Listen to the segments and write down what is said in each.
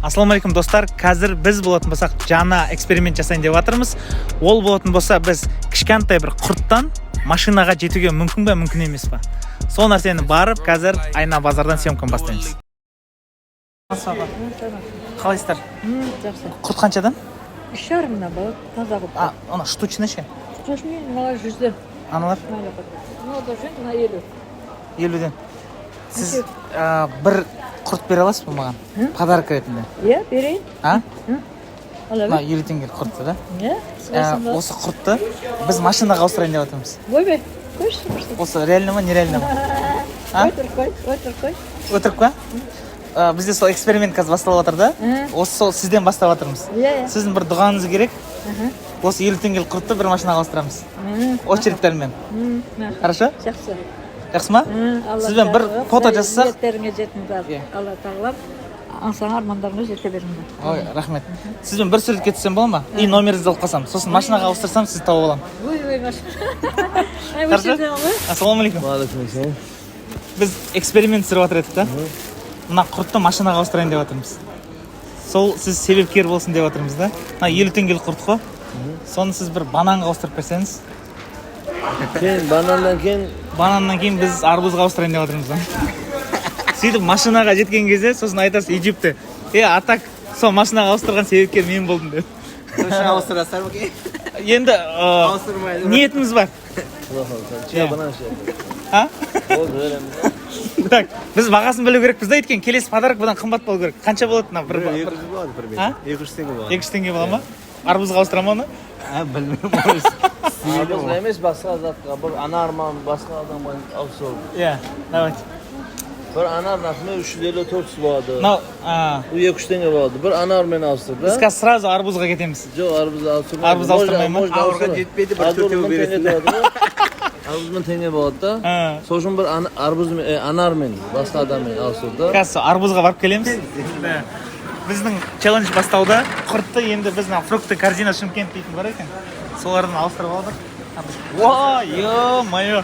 Ассалаумалейкум достар, қазір біз болатын болсақ жаңа эксперимент жасайын деп жатырмыз. Ол болатын болса біз кішкентай бір құрттан машинаға жетуге мүмкін бе, мүмкін емес пе? Сол нәрсені барып, қазір Айна базардан съемканы бастаймыз. Қалайсыздар? Жақсы. Құрт қаншадан? 3,5 болады, таза құрт. Ана штучный ше? Штучный, мына 100-ден. Аналар? Мына да жүр, мына 50. 50-ден. Сіз бір құрт бере аласыз ба маған? Подарок ретінде. Иә, берейін. А? Ала Мына бер. 50 теңгелік құртты да? Иә, Осы құртты біз машинаға ауыстырайын деп жатырмыз. Ойбай, қойшы. Осы реально ма, нереально ма? Өтір қой. Өтірік па? Бізде сол эксперимент қазір басталып жатыр да? Осы сол сізден бастап жатырмыз. Иә. Сіздің бір дұғаңыз керек. Осы 50 теңгелік құртты бір машинаға ауыстырамыз. Очередьтермен. Хорошо? Жақсы. Жақсы ма? Сізбен бір фото жасасақ. Ниеттеріңе жетіңдер. Алла тағалам аңсаң армандарыңа жете беріңдер. Ой, рахмет. Сізбен бір суретке түссем бола ма? И номеріңізді алып қалсам. Сосын машинаға ауыстырсам, сізді тауып аламын. Ой, машина. Хорошо? Ассалаумалейкум. Уағалейкум. Біз эксперимент түсіріп жатыр едік та. Мына құртты машинаға ауыстырайын деп жатырмыз. Сол сіз себепкер болсын деп жатырмыз да. Мына 50 теңгелік құрт қой. Соны сіз бір бананға ауыстырып берсеңіз. Бананнан кейін біз арбузға ауыстырайын деп жатырмыз да. Сөйтіп машинаға жеткен кезде сосын айтасыз Египте. Атак, сол машинаға ауыстырған себепкер мен болдым деп. Машина ауыстырасыздар ма кейін? Енді ниетіміз бар. Так, біз бағасын білу керекпіз да, өйткені келесі подарок бұдан қымбат болу керек. Қанша болады мына бір? 200 болады бір бет. 200 теңге болады. 200 теңге бола ма? Арбузға ауыстыра ма оны? Білмеймін. Арбузға емес, басқа затқа. Бір анарман, басқа адамға ауыстыру. Иә, давайте. Bir anar narxı 350-400 болады. Bu 200 tenge болады. Bir anar meni ауыстырды. Biz қазір сразу арбузға кетеміз. Жоқ, арбузға ауыстырмаймын. Арбуз ауыстырмай ма? Ауырға жетпейді, бір 4 бересің. Арбуз мен теңге болады да. Сосын бір арбуз анар мен басқа адаммен ауыстырды. Қазір арбузға барып келеміз. Біздің челлендж бастауда құртты енді біз фрукты корзина Шымкент дейтін бар екен. Солардан ауыстырып алдық. О, ё-моё.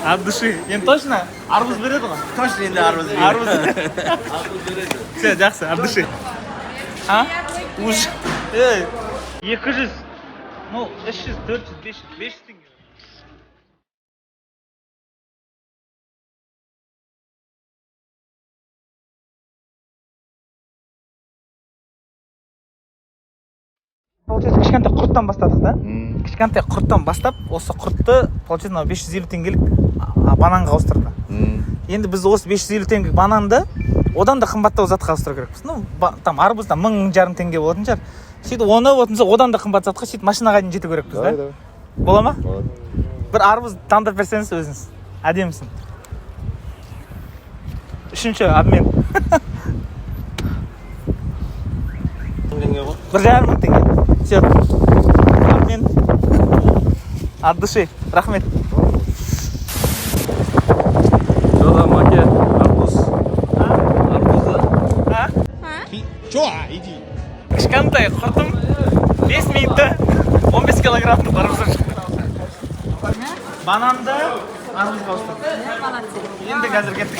От души. Енді точно арбуз береді ғой? Точно енді арбуз береді. Арбуз береді. Все, жақсы, от души. Уж. 200, 300, 400, 500 теңге. Получается, кішкентай құрттан бастадық да? Кішкентай құрттан бастап, осы құртты, получается, 550 теңгелік бананға ауыстырды. Енді біз осы 550 теңгелік бананды одан да қымбаттау затқа ауыстыру керекпіз. Там арбузда 1000-1500 теңге болатын шығар. Сөйтіп оны одан да қымбат затқа сөйтіп машинаға дейін жету керекпіз да? Бола ма? Бір арбуз таңдап берсеңіз өзіңіз. Әдемісің. Үшінші обмен. 1,5 теңге. Все. Обмен. От души. Рахмет. Жода, маке, арбуз. Чё, иди. Кішкентай құртым 5 минутта 15 килограммдық арбуз шықты. Бананды арбузға ауыстырды. Енді қазір кеттік.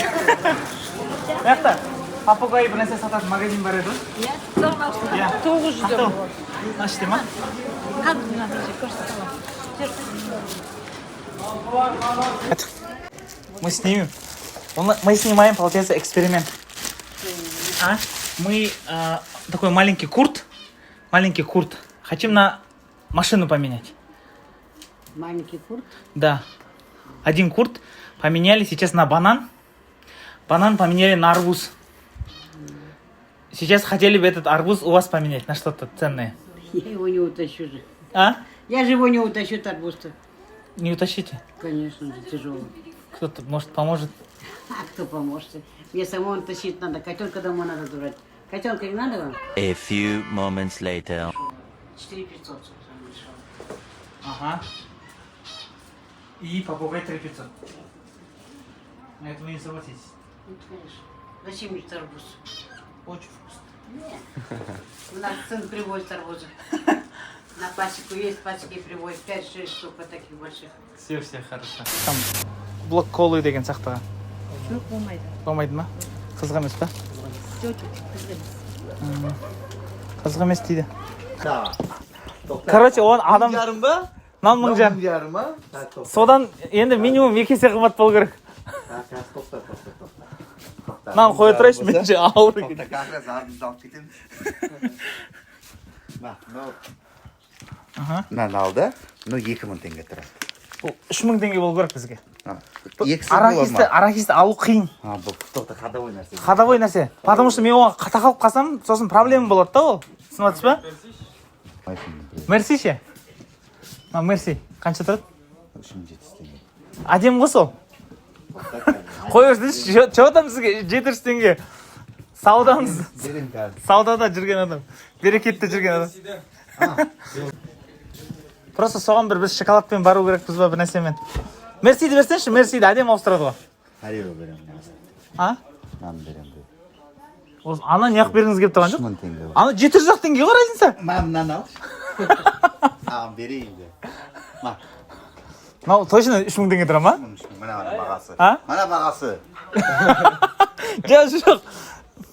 Маяқта попугай бір нәрсе сататын магазин бар еді. Иә, соны ауыстырды. 900 Ақтау. Ашты ма? Мы снимем. Мы снимаем, получается, эксперимент. Мы такой маленький курт. Хотим на машину поменять. Маленький курт? Да. Один курт поменяли сейчас на банан. Банан поменяли на арбуз. Сейчас хотели бы этот арбуз у вас поменять на что-то ценное. Я его не утащу же. Я же его не утащу, арбуз-то. Не утащите? Конечно же, тяжелый. Кто-то, может, поможет? А кто поможет? Мне самому тащить надо, котенка домой надо брать. Котенка не надо вам? A few moments later. 4500. Ага. И попугай 3500. На это вы не согласитесь? Ну, конечно. Зачем мне арбуз? Очень вкусно. Нет. У нас сын привозит арбузы. На пасеку есть, пасеки привозит 5-6 штук вот таких больших. Все хорошо. Там блок колы деген сақтаға. Жоқ, болмайды. Болмайды ма? Қызық емес па? Жоқ, қызық емес. Қызық емес дейді. Короче, он адам... Жарым ба? Нан мың жарым. Жарым ба? Содан енді минимум 2 есе қымбат болу керек. Нан қоя тұрайшы, менше ауыр екен. Как раз ardımızı alıp gidelim. Bak, ne aldı? Ne 2000 tenge тұрады. 3000 теңге болу керек бізге. Екісі болады ма? Арахисті алу қиын. Бұл тоқта қадавой нәрсе. Қадавой нәрсе. Потому что мен оған қата қалып қалсам, сосын проблема болады да ол. Түсініп ба? Мерси ше? Мерси. Қанша тұрады? 3700 теңге. Әдем ғой сол. Қой өрсінші, чоғатам сізге 700 теңге. Саудамыз. Саудада жүрген адам. Берекетті жүрген адам. Просто соған біз шоколадпен бару керекпіз ба бір нәрсемен. Мерсиді берсенші, мерсиді әдем ауыстырады ғой. Әреуі берем. А? Нан берем. Ана неғып бергіңіз келіп тұрған жоқ? 3000 теңге. Ана 700 теңге ғой разница. Мамнан ал. Ағам берейін де. Мынау точно 3000 теңге тұра ма? Мына бағасы. А? Мына бағасы. Жоқ.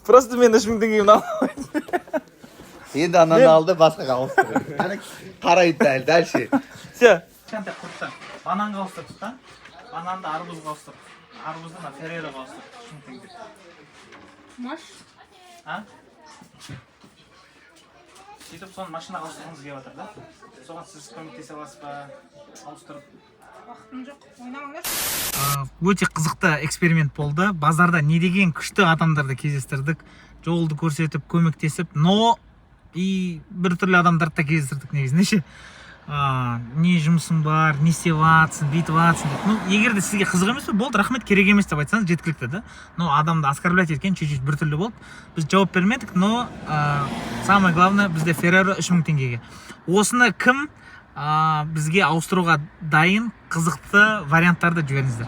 Просто мен 3000 теңге мынау. Енді ананы алды, басқаға ауыстырды. Қарайды дәл, дальше. Все. Кішкентай құрттан бананға ауыстырдық та. Бананды арбузға ауыстырдық. Арбузды на феррераға ауыстырдық. 3000 теңге. Маш. А? Сөйтіп соны машинаға ауыстырғымыз келіп жатыр да. Соған сіз көмектесе аласыз ба? Ауыстырып. Уақытым жоқ. Ойнамаңдар. Өте қызықты эксперимент болды. Базарда не деген күшті адамдарды кездестірдік. Жолды көрсетіп, көмектесіп, но и біртүрлі адамдарды да кездестірдік негізінде ше. Не жұмысың бар, не істеп жатсың, бүйтіп жатсың деп. Ну, егер де сізге қызық емес пе, болды, рахмет, керек емес деп айтсаңыз жеткілікті да. Но адамды оскорблять еткен чуть-чуть біртүрлі болды. Біз жауап бермедік, но самое главное, бізде Ferrero 3000 теңгеге. Осыны кім бізге ауыстыруға дайын қызықты варианттарды жіберіңіздер.